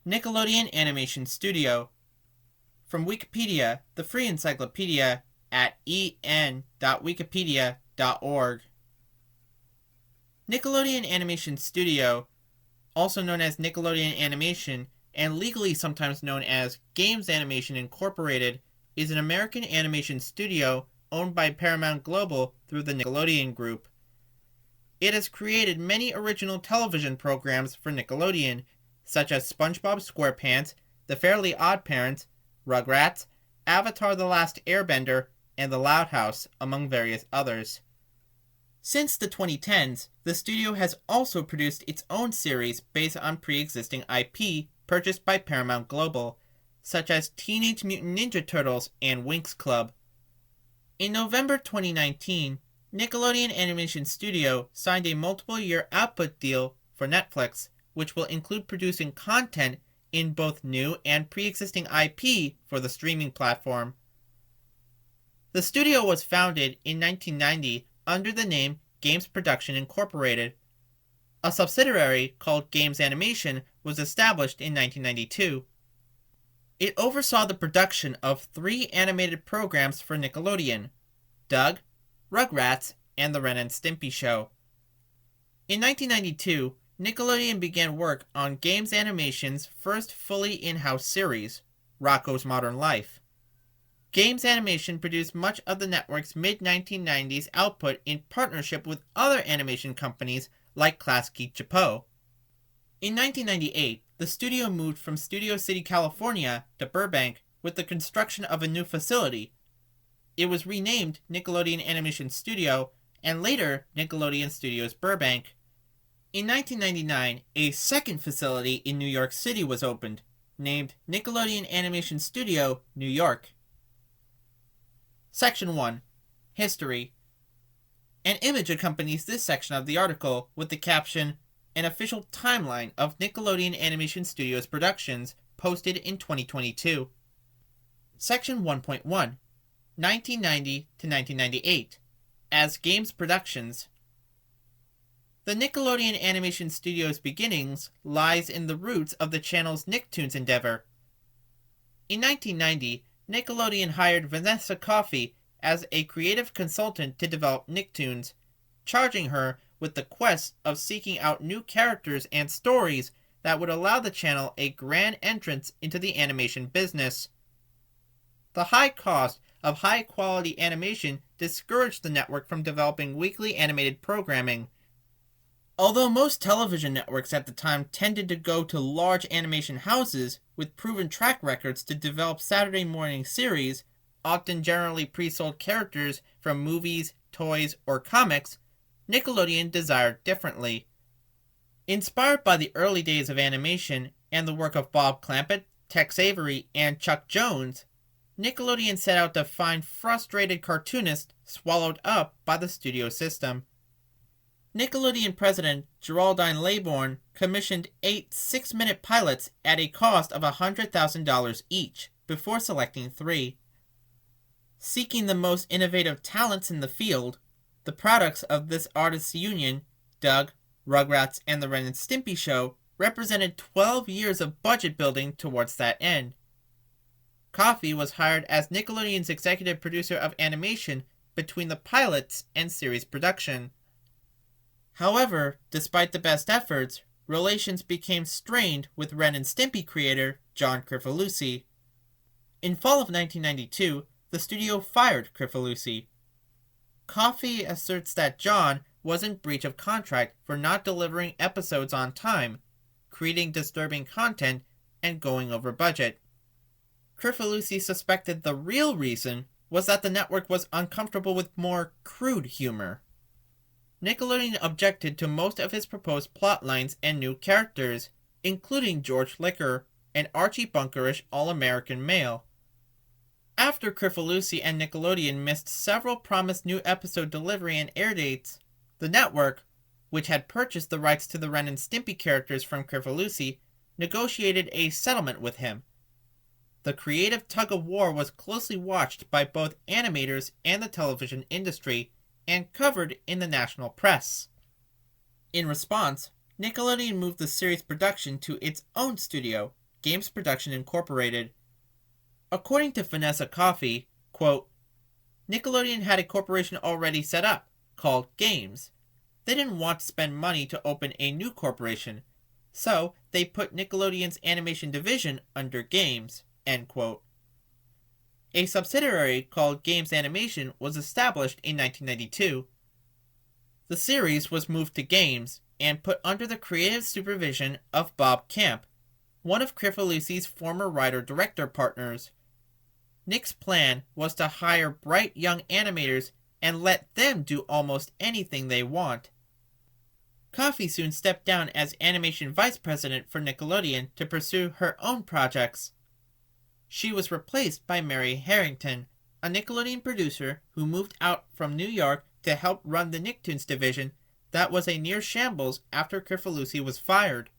Nickelodeon Animation Studio. From Wikipedia, the free encyclopedia at en.wikipedia.org. Nickelodeon Animation Studio, also known as Nickelodeon Animation and legally sometimes known as Games Animation Incorporated, is an American animation studio owned by Paramount Global through the Nickelodeon Group. It has created many original television programs for Nickelodeon, such as SpongeBob SquarePants, The Fairly OddParents, Rugrats, Avatar: The Last Airbender, and The Loud House, among various others. Since the 2010s, the studio has also produced its own series based on pre-existing IP purchased by Paramount Global, such as Teenage Mutant Ninja Turtles and Winx Club. In November 2019, Nickelodeon Animation Studio signed a multiple-year output deal for Netflix, which will include producing content in both new and pre-existing IP for the streaming platform. The studio was founded in 1990 under the name Games Production Incorporated. A subsidiary called Games Animation was established in 1992. It oversaw the production of 3 animated programs for Nickelodeon: Doug, Rugrats, and The Ren and Stimpy Show. In 1992, Nickelodeon began work on Games Animation's first fully in-house series, Rocko's Modern Life. Games Animation produced much of the network's mid-1990s output in partnership with other animation companies like Klasky Csupo. In 1998, the studio moved from Studio City, California to Burbank with the construction of a new facility. It was renamed Nickelodeon Animation Studio and later Nickelodeon Studios Burbank. In 1999, a second facility in New York City was opened, named Nickelodeon Animation Studio, New York. Section 1. History. An image accompanies this section of the article with the caption, "An official timeline of Nickelodeon Animation Studios productions posted in 2022. Section 1.1. 1990 to 1998. As Games Productions. The Nickelodeon Animation Studios' beginnings lies in the roots of the channel's Nicktoons endeavor. In 1990, Nickelodeon hired Vanessa Coffey as a creative consultant to develop Nicktoons, charging her with the quest of seeking out new characters and stories that would allow the channel a grand entrance into the animation business. The high cost of high-quality animation discouraged the network from developing weekly animated programming. Although most television networks at the time tended to go to large animation houses with proven track records to develop Saturday morning series, often generally pre-sold characters from movies, toys, or comics, Nickelodeon desired differently. Inspired by the early days of animation and the work of Bob Clampett, Tex Avery, and Chuck Jones, Nickelodeon set out to find frustrated cartoonists swallowed up by the studio system. Nickelodeon president Geraldine Laybourne commissioned 8 6-minute pilots at a cost of $100,000 each, before selecting 3. Seeking the most innovative talents in the field, the products of this artists' union, Doug, Rugrats, and The Ren and Stimpy Show, represented 12 years of budget building towards that end. Coffey was hired as Nickelodeon's executive producer of animation between the pilots and series production. However, despite the best efforts, relations became strained with Ren and Stimpy creator John Kricfalusi. In fall of 1992, the studio fired Kricfalusi. Coffey asserts that John was in breach of contract for not delivering episodes on time, creating disturbing content, and going over budget. Kricfalusi suspected the real reason was that the network was uncomfortable with more crude humor. Nickelodeon objected to most of his proposed plot lines and new characters, including George Liquor, an Archie Bunkerish all-American male. After Kricfalusi and Nickelodeon missed several promised new episode delivery and air dates, the network, which had purchased the rights to the Ren and Stimpy characters from Kricfalusi, negotiated a settlement with him. The creative tug-of-war was closely watched by both animators and the television industry, and covered in the national press. In response, Nickelodeon moved the series production to its own studio, Games Production Incorporated. According to Vanessa Coffey, quote, Nickelodeon had a corporation already set up, called Games. They didn't want to spend money to open a new corporation, so they put Nickelodeon's animation division under Games, end quote. A subsidiary called Games Animation was established in 1992. The series was moved to Games and put under the creative supervision of Bob Camp, one of Crifalusi's former writer-director partners. Nick's plan was to hire bright young animators and let them do almost anything they want. Coffey soon stepped down as animation vice president for Nickelodeon to pursue her own projects. She was replaced by Mary Harrington, a Nickelodeon producer who moved out from New York to help run the Nicktoons division that was a near shambles after Crifalusi was fired.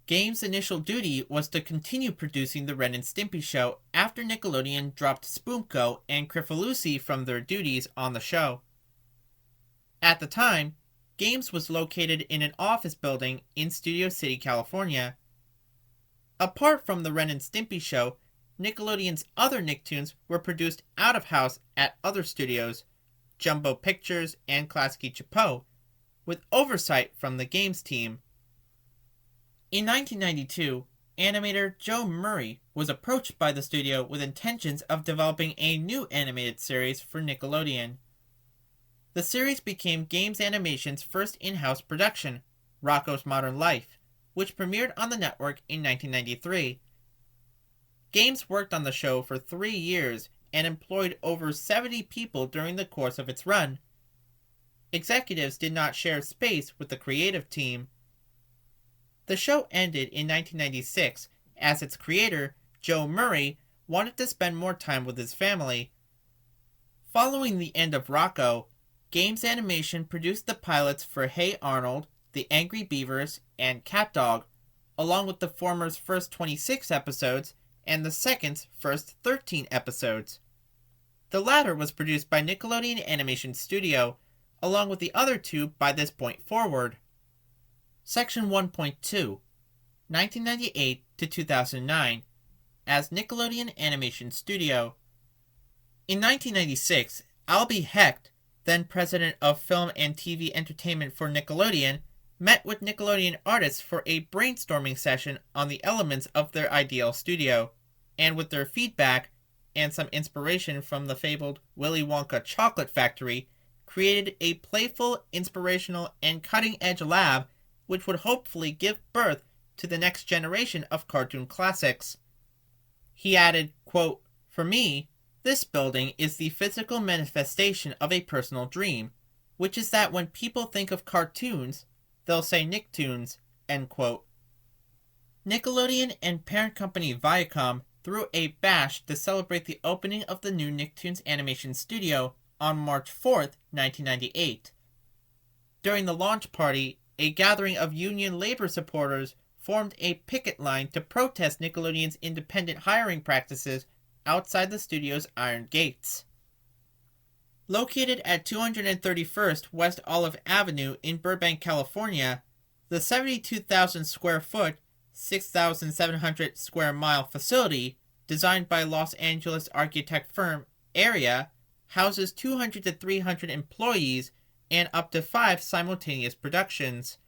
Games' initial duty was to continue producing the Ren and Stimpy show after Nickelodeon dropped Spoonko and Crifalusi from their duties on the show. At the time, Games was located in an office building in Studio City, California. Apart from the Ren and Stimpy show, Nickelodeon's other Nicktoons were produced out of house at other studios, Jumbo Pictures and Klasky Csupo, with oversight from the Games team. In 1992, animator Joe Murray was approached by the studio with intentions of developing a new animated series for Nickelodeon. The series became Games Animation's first in-house production, Rocko's Modern Life, which premiered on the network in 1993. Games worked on the show for 3 years and employed over 70 people during the course of its run. Executives did not share space with the creative team. The show ended in 1996 as its creator, Joe Murray, wanted to spend more time with his family. Following the end of Rocko, Games Animation produced the pilots for Hey Arnold, The Angry Beavers, and CatDog, along with the former's first 26 episodes and the second's first 13 episodes. The latter was produced by Nickelodeon Animation Studio, along with the other two by this point forward. Section 1.2, 1998 to 2009, as Nickelodeon Animation Studio. In 1996, Albie Hecht, then president of Film and TV Entertainment for Nickelodeon, met with Nickelodeon artists for a brainstorming session on the elements of their ideal studio, and with their feedback and some inspiration from the fabled Willy Wonka chocolate factory, created a playful, inspirational, and cutting-edge lab which would hopefully give birth to the next generation of cartoon classics. He added, quote, For me, this building is the physical manifestation of a personal dream, which is that when people think of cartoons, they'll say Nicktoons, end quote. Nickelodeon and parent company Viacom threw a bash to celebrate the opening of the new Nicktoons Animation Studio on March 4th, 1998. During the launch party, a gathering of union labor supporters formed a picket line to protest Nickelodeon's independent hiring practices outside the studio's iron gates. Located at 231st West Olive Avenue in Burbank, California, the 72,000 square foot, 6,700 square mile facility, designed by Los Angeles architect firm Area, houses 200 to 300 employees and up to 5 simultaneous productions.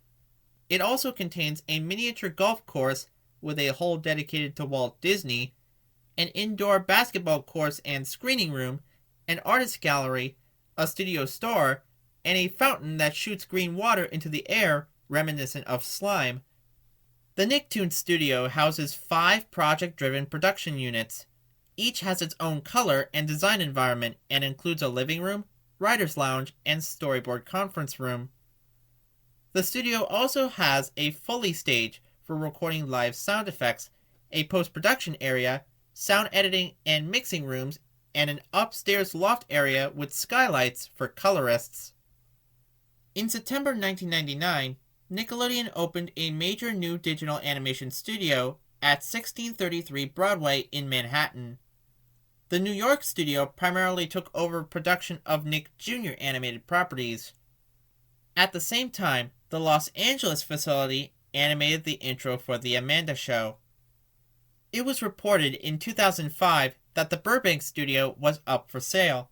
It also contains a miniature golf course with a hole dedicated to Walt Disney, an indoor basketball course and screening room, an artist gallery, a studio store, and a fountain that shoots green water into the air reminiscent of slime. The Nicktoons studio houses 5 project-driven production units. Each has its own color and design environment and includes a living room, writer's lounge, and storyboard conference room. The studio also has a Foley stage for recording live sound effects, a post-production area, sound editing and mixing rooms, and an upstairs loft area with skylights for colorists. In September 1999, Nickelodeon opened a major new digital animation studio at 1633 Broadway in Manhattan. The New York studio primarily took over production of Nick Jr. animated properties. At the same time, the Los Angeles facility animated the intro for The Amanda Show. It was reported in 2005 that the Burbank studio was up for sale.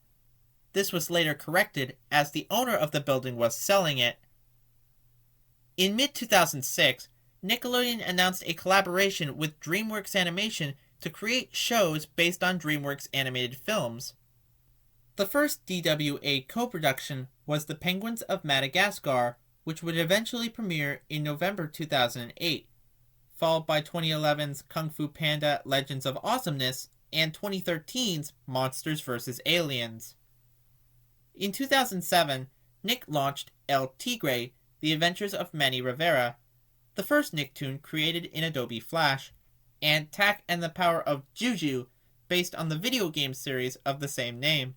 This was later corrected as the owner of the building was selling it. In mid-2006, Nickelodeon announced a collaboration with DreamWorks Animation to create shows based on DreamWorks animated films. The first DWA co-production was The Penguins of Madagascar, which would eventually premiere in November 2008, followed by 2011's Kung Fu Panda Legends of Awesomeness and 2013's Monsters vs. Aliens. In 2007, Nick launched El Tigre, The Adventures of Manny Rivera, the first Nicktoon created in Adobe Flash, and Tak and the Power of Juju, based on the video game series of the same name.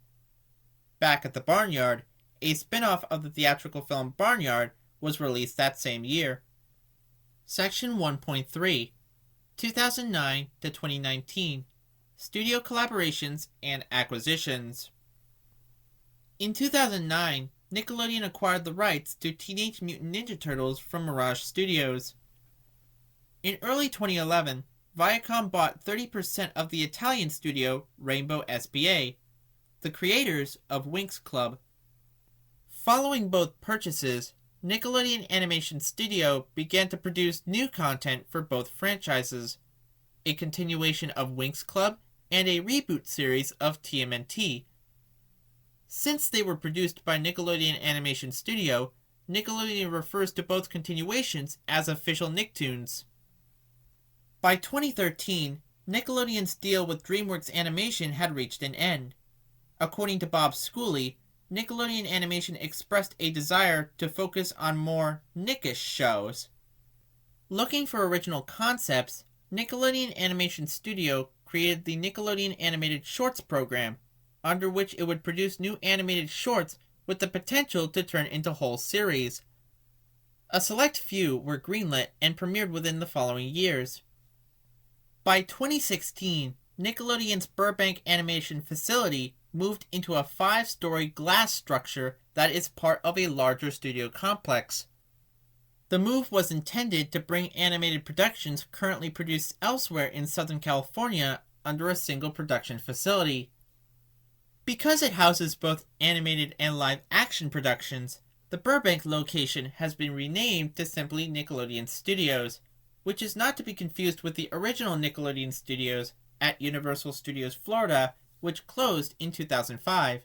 Back at the Barnyard, a spin-off of the theatrical film Barnyard, was released that same year. Section 1.3 2009 to 2019 Studio Collaborations and Acquisitions. In 2009, Nickelodeon acquired the rights to Teenage Mutant Ninja Turtles from Mirage Studios. In early 2011, Viacom bought 30% of the Italian studio Rainbow SBA, the creators of Winx Club. Following both purchases, Nickelodeon Animation Studio began to produce new content for both franchises, a continuation of Winx Club and a reboot series of TMNT. Since they were produced by Nickelodeon Animation Studio, Nickelodeon refers to both continuations as official Nicktoons. By 2013, Nickelodeon's deal with DreamWorks Animation had reached an end. According to Bob Schooley, Nickelodeon Animation expressed a desire to focus on more Nickish shows. Looking for original concepts, Nickelodeon Animation Studio created the Nickelodeon Animated Shorts program, under which it would produce new animated shorts with the potential to turn into whole series. A select few were greenlit and premiered within the following years. By 2016, Nickelodeon's Burbank animation facility moved into a 5-story glass structure that is part of a larger studio complex. The move was intended to bring animated productions currently produced elsewhere in Southern California under a single production facility. Because it houses both animated and live-action productions, the Burbank location has been renamed to simply Nickelodeon Studios, which is not to be confused with the original Nickelodeon Studios at Universal Studios Florida, which closed in 2005.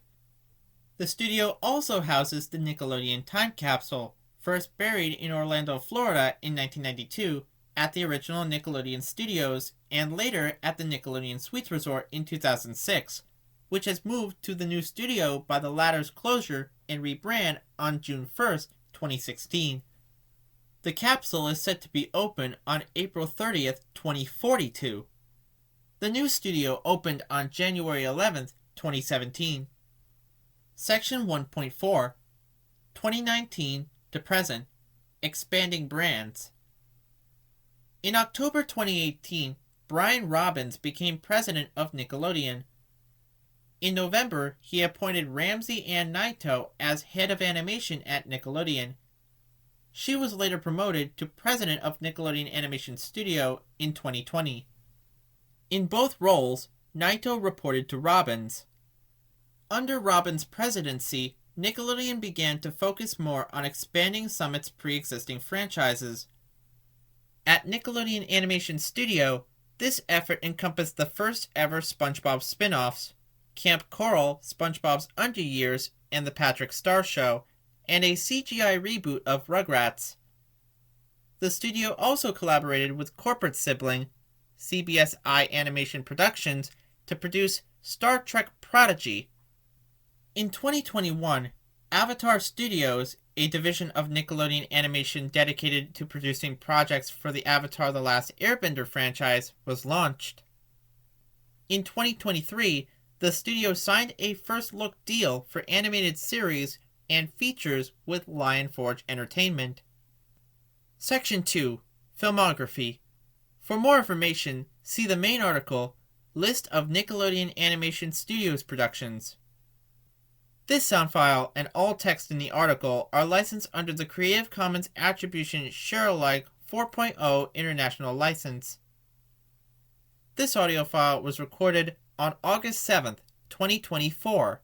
The studio also houses the Nickelodeon Time Capsule, first buried in Orlando, Florida in 1992 at the original Nickelodeon Studios and later at the Nickelodeon Suites Resort in 2006. Which has moved to the new studio by the latter's closure and rebrand on June 1st, 2016. The capsule is set to be open on April 30th, 2042. The new studio opened on January 11th, 2017. Section 1.4 2019 to present Expanding Brands. In October 2018, Brian Robbins became president of Nickelodeon. In November, he appointed Ramsey Ann Naito as head of animation at Nickelodeon. She was later promoted to president of Nickelodeon Animation Studio in 2020. In both roles, Naito reported to Robbins. Under Robbins' presidency, Nickelodeon began to focus more on expanding some of its pre-existing franchises. At Nickelodeon Animation Studio, this effort encompassed the first ever SpongeBob spin-offs, Camp Coral, SpongeBob's Under Years, and The Patrick Star Show, and a CGI reboot of Rugrats. The studio also collaborated with corporate sibling, CBS Animation Productions, to produce Star Trek Prodigy. In 2021, Avatar Studios, a division of Nickelodeon Animation dedicated to producing projects for the Avatar The Last Airbender franchise, was launched. In 2023, the studio signed a first-look deal for animated series and features with Lion Forge Entertainment. Section 2. Filmography. For more information, see the main article, List of Nickelodeon Animation Studios productions. This sound file and all text in the article are licensed under the Creative Commons Attribution Share Alike 4.0 International License. This audio file was recorded on August 7th, 2024.